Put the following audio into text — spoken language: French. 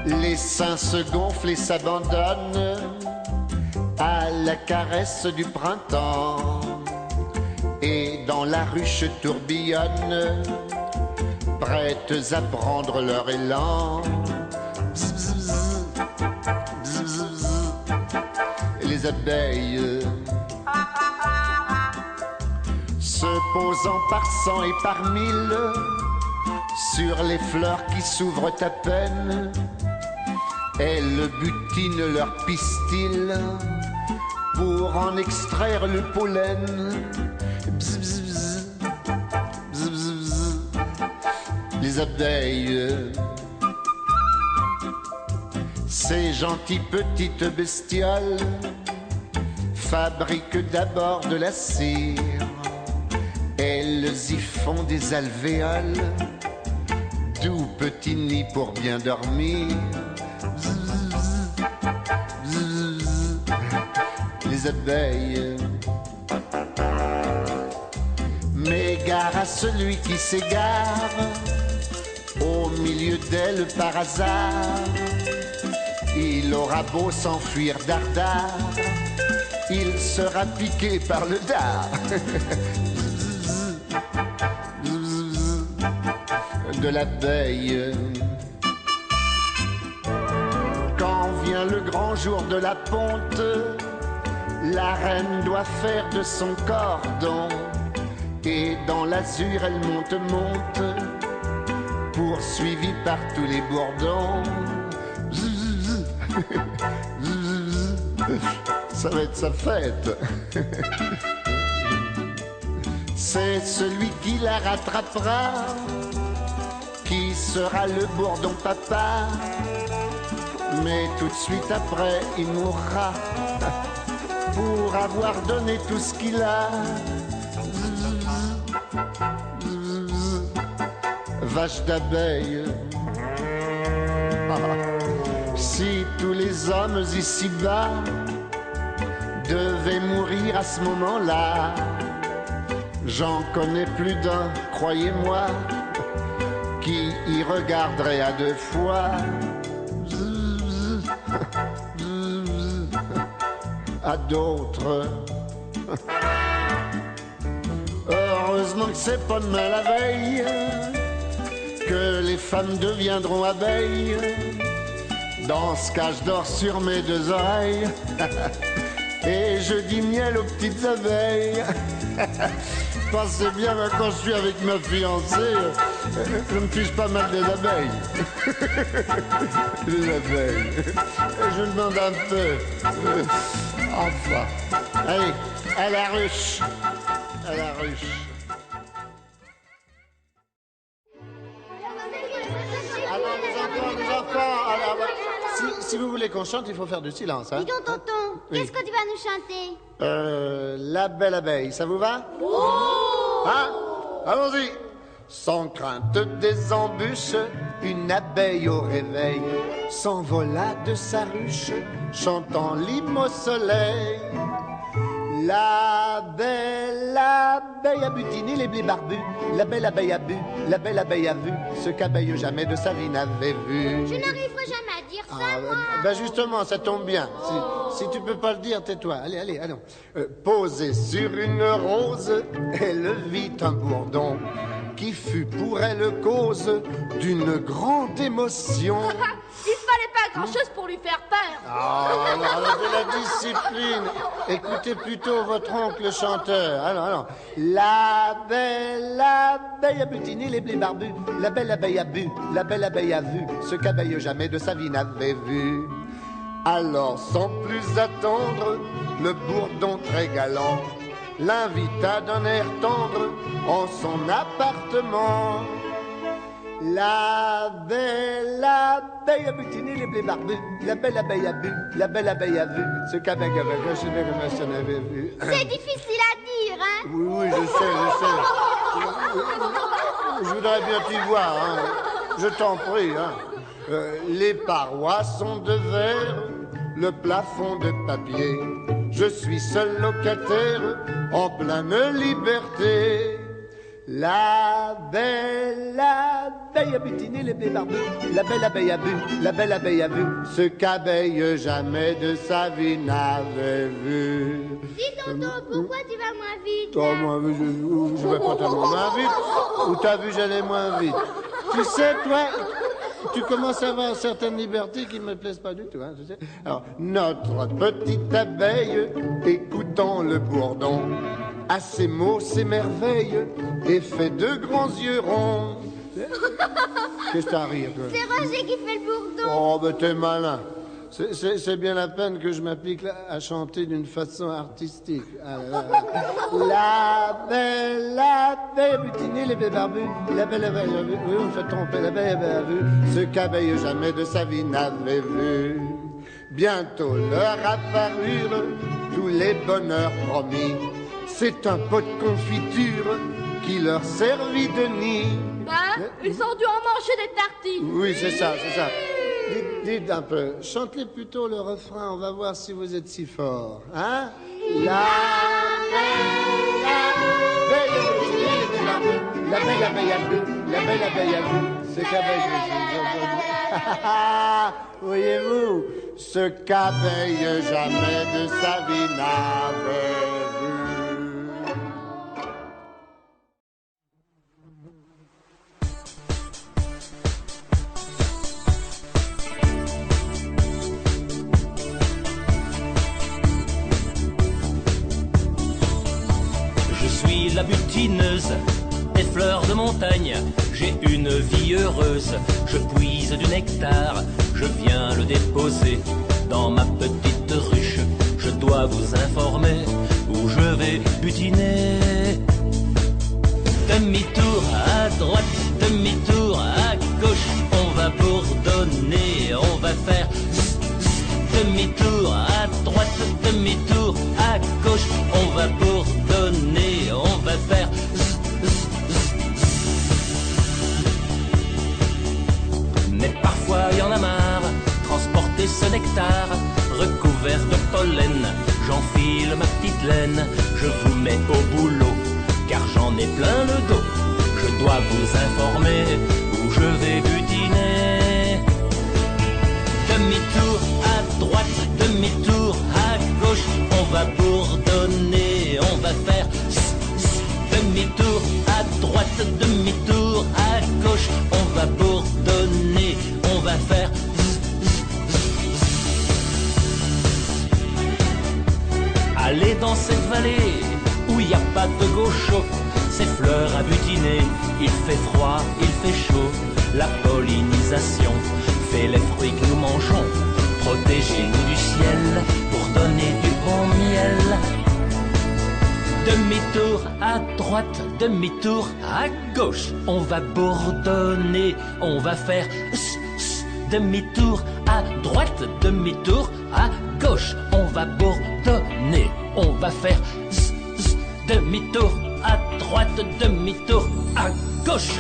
Les seins se gonflent et s'abandonnent à la caresse du printemps. Et dans la ruche tourbillonnent, prêtes à prendre leur élan. Bzz, bzz, bzz. Bzz, bzz, bzz. Les abeilles se posant par cent et par mille sur les fleurs qui s'ouvrent à peine, elles butinent leur pistil pour en extraire le pollen. Bzz, bzz, bzz. Bzz, bzz, bzz. Les abeilles, ces gentilles petites bestioles, fabriquent d'abord de la cire. Elles y font des alvéoles, doux petits nids pour bien dormir. Les abeilles, mais gare à celui qui s'égare au milieu d'elles par hasard. Il aura beau s'enfuir dardard, il sera piqué par le dard. De l'abeille. Quand vient le grand jour de la ponte, la reine doit faire de son cordon, et dans l'azur elle monte, monte, poursuivie par tous les bourdons. Ça va être sa fête. C'est celui qui la rattrapera qui sera le bourdon papa, mais tout de suite après il mourra pour avoir donné tout ce qu'il a. Vache d'abeille, si tous les hommes ici-bas devaient mourir à ce moment-là, j'en connais plus d'un, croyez-moi, qui y regarderait à deux fois. À d'autres. Heureusement que c'est pas demain la veille que les femmes deviendront abeilles. Dans ce cas je dors sur mes deux oreilles et je dis miel aux petites abeilles. Pensez bien, quand je suis avec ma fiancée, je me fiche pas mal des abeilles. Les abeilles. Et je demande un peu. Enfin. Allez, à la ruche. À la ruche. Alors, les enfants, alors, si vous voulez qu'on chante, il faut faire du silence. Hein? Dis donc, tonton, Oui. qu'est-ce que tu vas nous chanter? La belle abeille, ça vous va? Oh! Hein? Allons-y. Sans crainte des embûches, une abeille au réveil s'envola de sa ruche, chantant l'hymne au soleil. La belle abeille a butiné les blés barbus, la belle abeille a bu, la belle abeille a vu ce qu'abeille jamais de sa vie n'avait vu. Je n'arriverai jamais à dire ça, moi. Ben justement, ça tombe bien. Si tu peux pas le dire, tais-toi. Allez, allons. Posée sur une rose, elle vit un bourdon qui fut pour elle cause d'une grande émotion. Il fallait pas grand-chose pour lui faire peur. Ah, alors, de la discipline. Écoutez plutôt votre oncle chanteur. Alors. La belle abeille a butiné les blés barbus. La belle abeille a bu, la belle abeille a vu ce qu'abeille jamais de sa vie n'avait vu. Alors, sans plus attendre, le bourdon très galant l'invita d'un air tendre en son appartement. La belle abeille a butiné les blés barbus, la belle abeille a bu, la belle abeille a vu ce qu'abeille avait vu. C'est difficile à dire, hein? Oui, je sais. Je voudrais bien t'y voir, hein. Je t'en prie, hein. Les parois sont de verre, le plafond de papier. Je suis seul locataire en pleine liberté. La belle abeille a butiné les blés barbus. La belle abeille a bu, la belle abeille a vu ce qu'abeille jamais de sa vie n'avait vu. Dis tonton, pourquoi tu vas moins vite? Oh, moi, je vais pas tellement moins vite. Ou t'as vu, j'allais moins vite. Tu sais, toi, tu commences à avoir certaines libertés qui ne me plaisent pas du tout. Hein, tu sais. Alors, notre petite abeille, écoutant le bourdon, à ses mots s'émerveille et fait de grands yeux ronds. Qu'est-ce que t'as à rire, toi? C'est Roger qui fait le bourdon. Oh, ben t'es malin. C'est bien la peine que je m'applique à chanter d'une façon artistique. Ah, la belle abeille a butiné les blés barbus. La belle abeille a vu, oui, on fait tromper, la belle abeille a vu ce qu'abeille jamais de sa vie n'avait vu. Bientôt leur apparurent tous les bonheurs promis. C'est un pot de confiture qui leur servit de nid. Hein? Ils ont dû en manger des tartines. Oui, c'est ça, c'est ça. Dites un peu, chantez plutôt le refrain, on va voir si vous êtes si fort. Hein? La belle abeille a bu, la belle abeille a bu, ce qu'abeille, voyez-vous, ce qu'abeille jamais de sa vie n'avait vu. La butineuse des fleurs de montagne, j'ai une vie heureuse, je puise du nectar, je viens le déposer dans ma petite ruche, je dois vous informer où je vais butiner. Demi-tour à droite, demi-tour à gauche, on va bourdonner, on va faire demi-tour à droite, demi-tour à gauche, on va bourdonner, on va faire mais parfois y en a marre, transporter ce nectar recouvert de pollen, j'enfile ma petite laine, je vous mets au boulot, car j'en ai plein le dos, je dois vous informer où je vais butiner. Demi-tour à droite, demi-tour à gauche, on va bourdonner, on va faire demi-tour à droite, demi-tour à gauche, on va bourdonner, on va faire aller dans cette vallée où il n'y a pas de gaucho, ces fleurs à butiner, il fait froid, il fait chaud, la pollinisation fait les fruits que nous mangeons, protégez-nous du ciel pour donner du bon miel. Demi-tour à droite, demi-tour à gauche, on va bourdonner, on va faire demi-tour à droite, demi-tour à gauche, on va bourdonner, on va faire demi-tour à droite, demi-tour à gauche.